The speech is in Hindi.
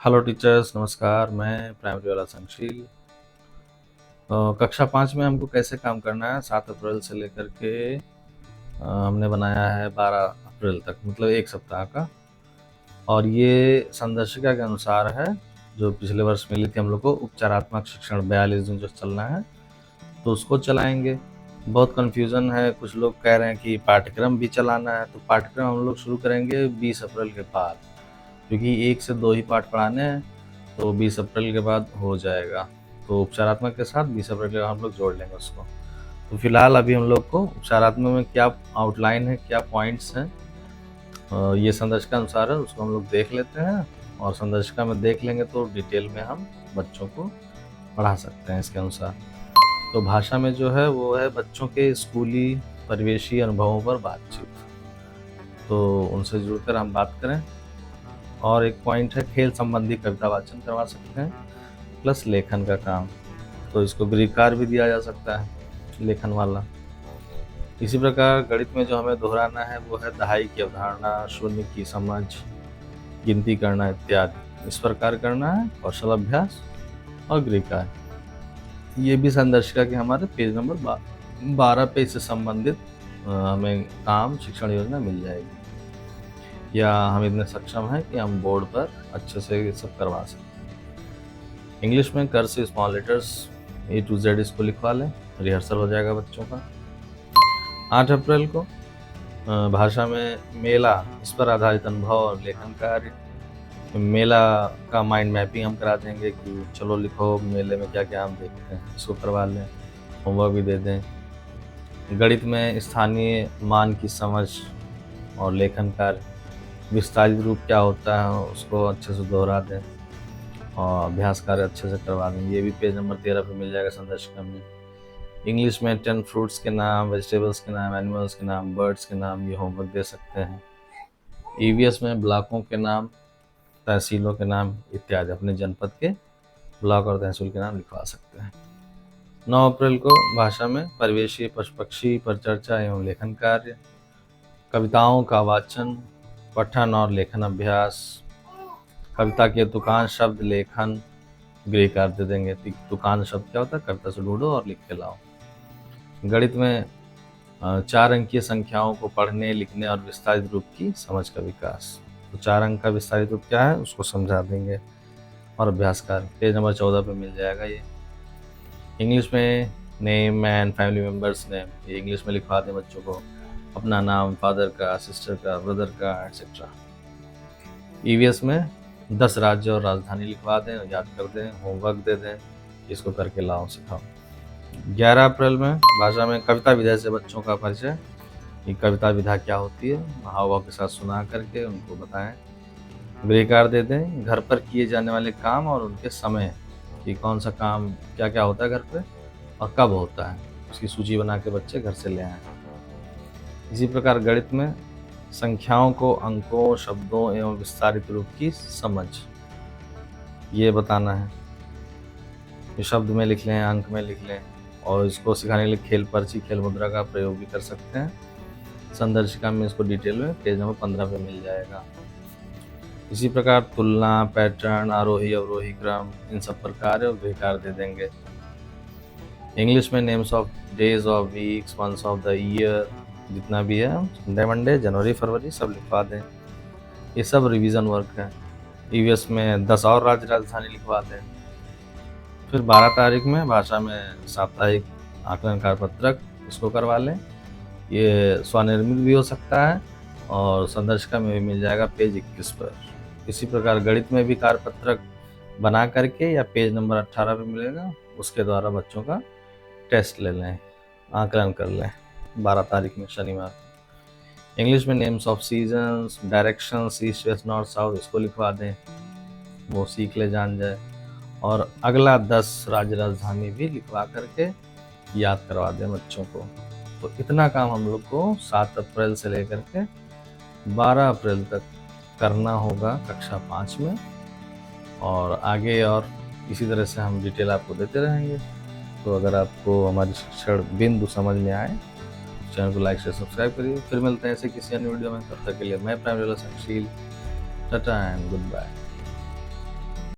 हेलो टीचर्स, नमस्कार। मैं प्राइमरी वाला संशील। कक्षा 5 में हमको कैसे काम करना है 7 अप्रैल से लेकर के हमने बनाया है 12 अप्रैल तक, मतलब एक सप्ताह का। और ये संदर्शिका के अनुसार है, जो पिछले वर्ष मिली थी हम लोग को। उपचारात्मक शिक्षण 42 दिन जो चलना है, तो उसको चलाएंगे। बहुत कन्फ्यूज़न है, कुछ लोग कह रहे हैं कि पाठ्यक्रम भी चलाना है। तो पाठ्यक्रम हम लोग शुरू करेंगे 20 अप्रैल के बाद, क्योंकि 1 से 2 ही पाठ पढ़ाने हैं, तो 20 अप्रैल के बाद हो जाएगा। तो उपचारात्मक के साथ 20 अप्रैल के बाद हम लोग जोड़ लेंगे उसको। तो फिलहाल अभी हम लोग को उपचारात्मक में क्या आउटलाइन है, क्या पॉइंट्स हैं, ये संदर्शिका अनुसार है, उसको हम लोग देख लेते हैं। और संदर्शिका में देख लेंगे तो डिटेल में हम बच्चों को पढ़ा सकते हैं इसके अनुसार। तो भाषा में जो है वो है बच्चों के स्कूली परिवेशी अनुभवों पर बातचीत, तो उनसे जुड़कर हम बात करें। और एक पॉइंट है खेल संबंधी कविता वाचन करवा सकते हैं, प्लस लेखन का काम। तो इसको गृहकार भी दिया जा सकता है, लेखन वाला। इसी प्रकार गणित में जो हमें दोहराना है वो है दहाई की अवधारणा, शून्य की समझ, गिनती करना इत्यादि। इस प्रकार करना है कौशल अभ्यास और गृहकार। ये भी संदर्शिका के हमारे पेज नंबर 12 पे इससे संबंधित हमें काम शिक्षण योजना मिल जाएगी, या हम इतने सक्षम हैं कि हम बोर्ड पर अच्छे से ये सब करवा सकते हैं। इंग्लिश में cursive small letters A to Z इसको लिखवा लें, रिहर्सल हो जाएगा बच्चों का। 8 अप्रैल को भाषा में मेला, इस पर आधारित अनुभव और लेखन कार्य। मेला का माइंड मैपिंग हम करा देंगे कि चलो लिखो मेले में क्या क्या हम देखते हैं, इसको करवा लें, होमवर्क भी दे दें। गणित में स्थानीय मान की समझ और लेखन कार्य, विस्तारित रूप क्या होता है उसको अच्छे से दोहरा दें और अभ्यास कार्य अच्छे से करवा दें। ये भी पेज नंबर 13 पे मिल जाएगा संदर्शिका में। इंग्लिश में 10 फ्रूट्स के नाम, वेजिटेबल्स के नाम, एनिमल्स के नाम, बर्ड्स के नाम, ये होमवर्क दे सकते हैं। ईवीएस में ब्लॉकों के नाम, तहसीलों के नाम इत्यादि, अपने जनपद के ब्लॉक और तहसील के नाम लिखवा सकते हैं। 9 अप्रैल को भाषा में परिवेशीय पशु पक्षी पर चर्चा एवं लेखन कार्य, कविताओं का वाचन, पठन और लेखन अभ्यास। कविता के तुकान शब्द लेखन गृहकार दे देंगे। तुकान शब्द क्या होता है, कविता से ढूंढो और लिख के लाओ। गणित में 4 अंकीय संख्याओं को पढ़ने, लिखने और विस्तारित रूप की समझ का विकास। तो 4 अंक का विस्तारित रूप क्या है उसको समझा देंगे और अभ्यास कार्य पेज नंबर 14 पे मिल जाएगा ये। इंग्लिश में name and family members name, ये इंग्लिश में लिखवा दें बच्चों को, अपना नाम, फादर का, सिस्टर का, ब्रदर का, एटसेट्रा। ईवीएस में 10 राज्य और राजधानी लिखवा दें, याद कर दें, होमवर्क दे दें, इसको करके लाओ, सिखाओ। 11 अप्रैल में भाषा में कविता विधा से बच्चों का परिचय, कि कविता विधा क्या होती है, हाव भाव के साथ सुना करके उनको बताएं। गृहकार दे दें, घर पर किए जाने वाले काम और उनके समय, कि कौन सा काम क्या क्या होता है घर पे और कब होता है, उसकी सूची बना के बच्चे घर से ले आएँ। इसी प्रकार गणित में संख्याओं को अंकों, शब्दों एवं विस्तारित रूप की समझ, ये बताना है। ये शब्द में लिख लें, अंक में लिख लें, और इसको सिखाने के लिए खेल पर्ची, खेल मुद्रा का प्रयोग भी कर सकते हैं। संदर्शिका में इसको डिटेल में पेज नंबर 15 पे मिल जाएगा। इसी प्रकार तुलना, पैटर्न, आरोही अवरोही क्रम, इन सब पर कार्य और गृहकार दे देंगे। इंग्लिश में names of days of weeks, months of the year, जितना भी है, संडे मंडे, जनवरी फरवरी सब लिखवा दें। ये सब रिवीजन वर्क है। ईवीएस में 10 और राज्य राजधानी लिखवा दें। फिर 12 तारीख में भाषा में साप्ताहिक आकलन कारपत्रक, इसको करवा लें। ये स्वनिर्मित भी हो सकता है और संदर्शिका में भी मिल जाएगा पेज 21 पर। इसी प्रकार गणित में भी कारपत्रक बना करके या पेज नंबर 18 पे मिलेगा, उसके द्वारा बच्चों का टेस्ट ले लें, आकलन कर लें 12 तारीख में शनिवार। इंग्लिश में names of seasons, directions, east west north south, इसको लिखवा दें, वो सीख ले, जान जाए। और अगला 10 राज्य राजधानी भी लिखवा करके याद करवा दें बच्चों को। तो इतना काम हम लोग को 7 अप्रैल से लेकर के 12 अप्रैल तक करना होगा कक्षा 5 में, और आगे और इसी तरह से हम डिटेल आपको देते रहेंगे। तो अगर आपको हमारी शिक्षण बिंदु समझ में आए, चैनल को लाइक शेयर सब्सक्राइब करिए। फिर मिलते हैं ऐसे किसी अन्य वीडियो में, तब तक के लिए मैं प्राइमरी वाला संशील, टाटा एंड गुड बाय।